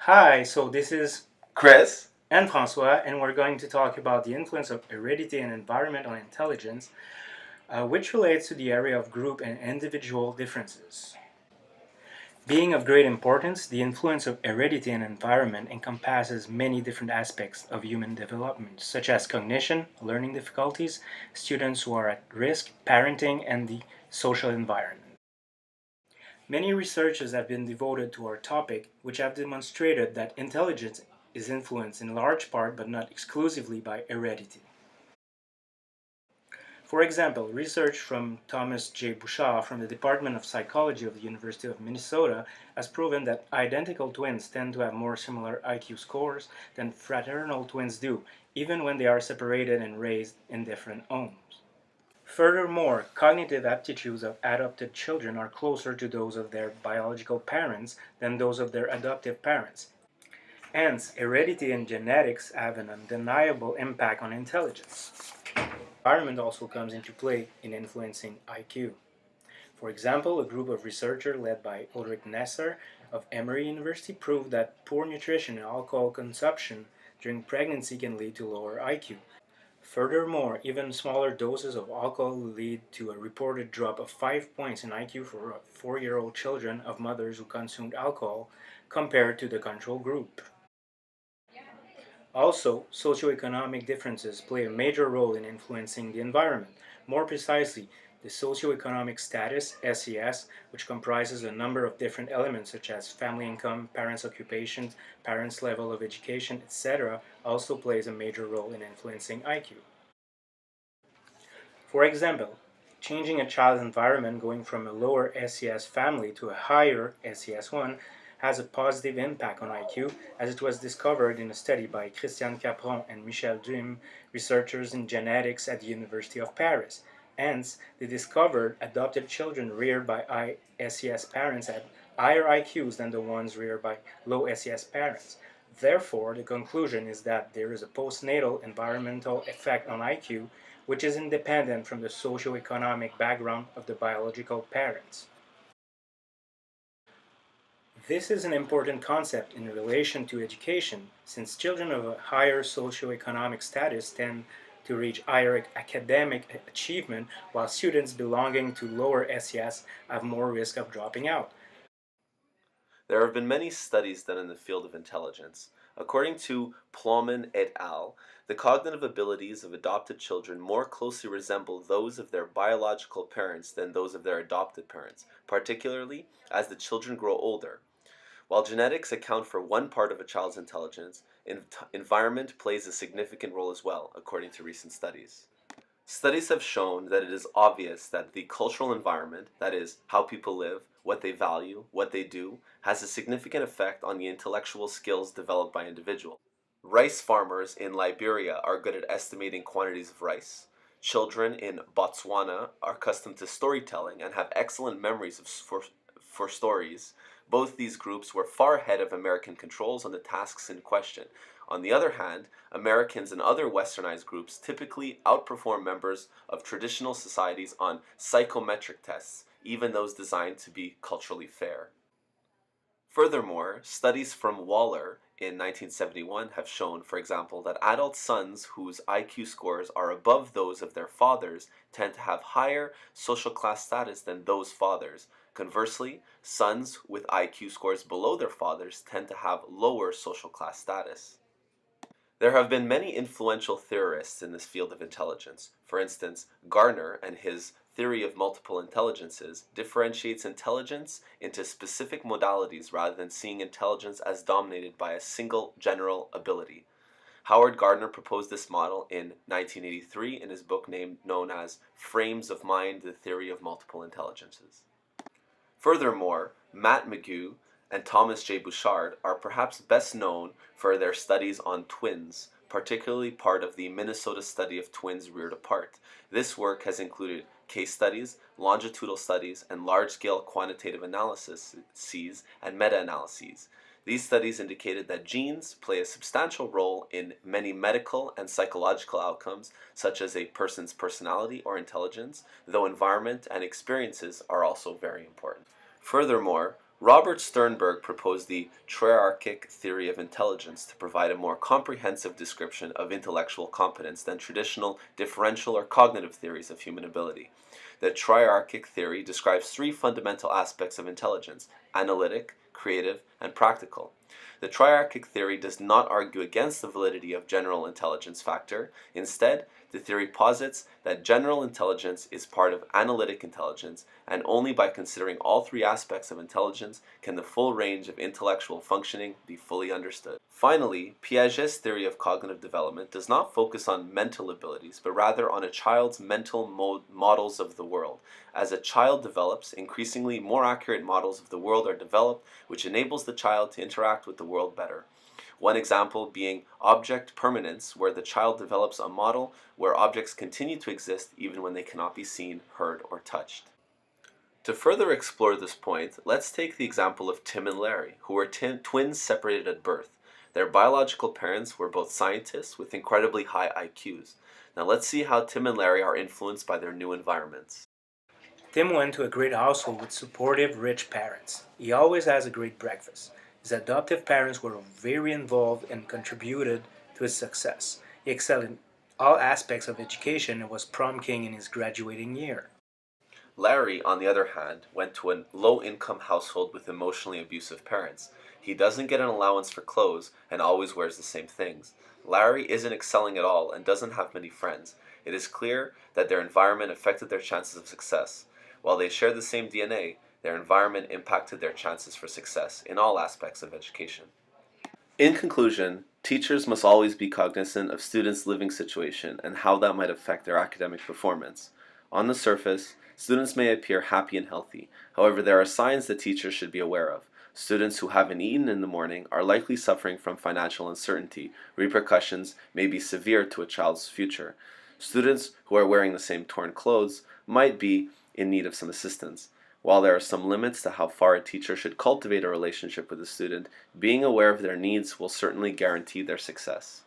Hi, so this is Kris? and Francois, and we're going to talk about the influence of heredity and environment on intelligence, which relates to the area of group and individual differences. Being of great importance, the influence of heredity and environment encompasses many different aspects of human development, such as cognition, learning difficulties, students who are at risk, parenting, and the social environment. Many researches have been devoted to our topic, which have demonstrated that intelligence is influenced in large part but not exclusively by heredity. For example, research from Thomas J. Bouchard from the Department of Psychology of the University of Minnesota has proven that identical twins tend to have more similar IQ scores than fraternal twins do, even when they are separated and raised in different homes. Furthermore, cognitive aptitudes of adopted children are closer to those of their biological parents than those of their adoptive parents. Hence, heredity and genetics have an undeniable impact on intelligence. Environment also comes into play in influencing IQ. For example, a group of researchers led by Ulrich Nasser of Emory University proved that poor nutrition and alcohol consumption during pregnancy can lead to lower IQ. Furthermore, even smaller doses of alcohol lead to a reported drop of 5 points in IQ for 4-year-old children of mothers who consumed alcohol compared to the control group. Also, socioeconomic differences play a major role in influencing the environment. More precisely, the socioeconomic status, SES, which comprises a number of different elements such as family income, parents' occupations, parents' level of education, etc., also plays a major role in influencing IQ. For example, changing a child's environment going from a lower SES family to a higher SES1 has a positive impact on IQ, as it was discovered in a study by Christian Capron and Michel Duim, researchers in genetics at the University of Paris. Hence, they discovered adopted children reared by high SES parents had higher IQs than the ones reared by low SES parents. Therefore, the conclusion is that there is a postnatal environmental effect on IQ which is independent from the socio-economic background of the biological parents. This is an important concept in relation to education, since children of a higher socio-economic status tend to reach higher academic achievement, while students belonging to lower SES have more risk of dropping out. There have been many studies done in the field of intelligence. According to Plowman et al., the cognitive abilities of adopted children more closely resemble those of their biological parents than those of their adopted parents, particularly as the children grow older. While genetics account for one part of a child's intelligence, environment plays a significant role as well, according to recent studies. Studies have shown that it is obvious that the cultural environment, that is, how people live, what they value, what they do, has a significant effect on the intellectual skills developed by individuals. Rice farmers in Liberia are good at estimating quantities of rice. Children in Botswana are accustomed to storytelling and have excellent memories for stories. Both these groups were far ahead of American controls on the tasks in question. On the other hand, Americans and other westernized groups typically outperform members of traditional societies on psychometric tests, even those designed to be culturally fair. Furthermore, studies from Waller in 1971 have shown, for example, that adult sons whose IQ scores are above those of their fathers tend to have higher social class status than those fathers. Conversely, sons with IQ scores below their fathers tend to have lower social class status. There have been many influential theorists in this field of intelligence. For instance, Gardner and his theory of multiple intelligences differentiates intelligence into specific modalities rather than seeing intelligence as dominated by a single general ability. Howard Gardner proposed this model in 1983 in his book known as Frames of Mind: The Theory of Multiple Intelligences. Furthermore, Matt Magoo and Thomas J. Bouchard are perhaps best known for their studies on twins, particularly part of the Minnesota study of twins reared apart. This work has included case studies, longitudinal studies, and large-scale quantitative analyses and meta-analyses. These studies indicated that genes play a substantial role in many medical and psychological outcomes, such as a person's personality or intelligence, though environment and experiences are also very important. Furthermore, Robert Sternberg proposed the triarchic theory of intelligence to provide a more comprehensive description of intellectual competence than traditional differential or cognitive theories of human ability. The triarchic theory describes three fundamental aspects of intelligence: analytic, creative, and practical. The triarchic theory does not argue against the validity of general intelligence factor. Instead, the theory posits that general intelligence is part of analytic intelligence, and only by considering all three aspects of intelligence can the full range of intellectual functioning be fully understood. Finally, Piaget's theory of cognitive development does not focus on mental abilities, but rather on a child's mental models of the world. As a child develops, increasingly more accurate models of the world are developed, which enables the child to interact with the world better. One example being object permanence, where the child develops a model where objects continue to exist even when they cannot be seen, heard, or touched. To further explore this point, let's take the example of Tim and Larry, who were twins separated at birth. Their biological parents were both scientists with incredibly high IQs. Now let's see how Tim and Larry are influenced by their new environments. Tim went to a great household with supportive, rich parents. He always has a great breakfast. His adoptive parents were very involved and contributed to his success. He excelled in all aspects of education and was prom king in his graduating year. Larry, on the other hand, went to a low-income household with emotionally abusive parents. He doesn't get an allowance for clothes and always wears the same things. Larry isn't excelling at all and doesn't have many friends. It is clear that their environment affected their chances of success. While they share the same DNA, their environment impacted their chances for success in all aspects of education. In conclusion, teachers must always be cognizant of students' living situation and how that might affect their academic performance. On the surface, students may appear happy and healthy. However, there are signs that teachers should be aware of. Students who haven't eaten in the morning are likely suffering from financial uncertainty. Repercussions may be severe to a child's future. Students who are wearing the same torn clothes might be in need of some assistance. While there are some limits to how far a teacher should cultivate a relationship with a student, being aware of their needs will certainly guarantee their success.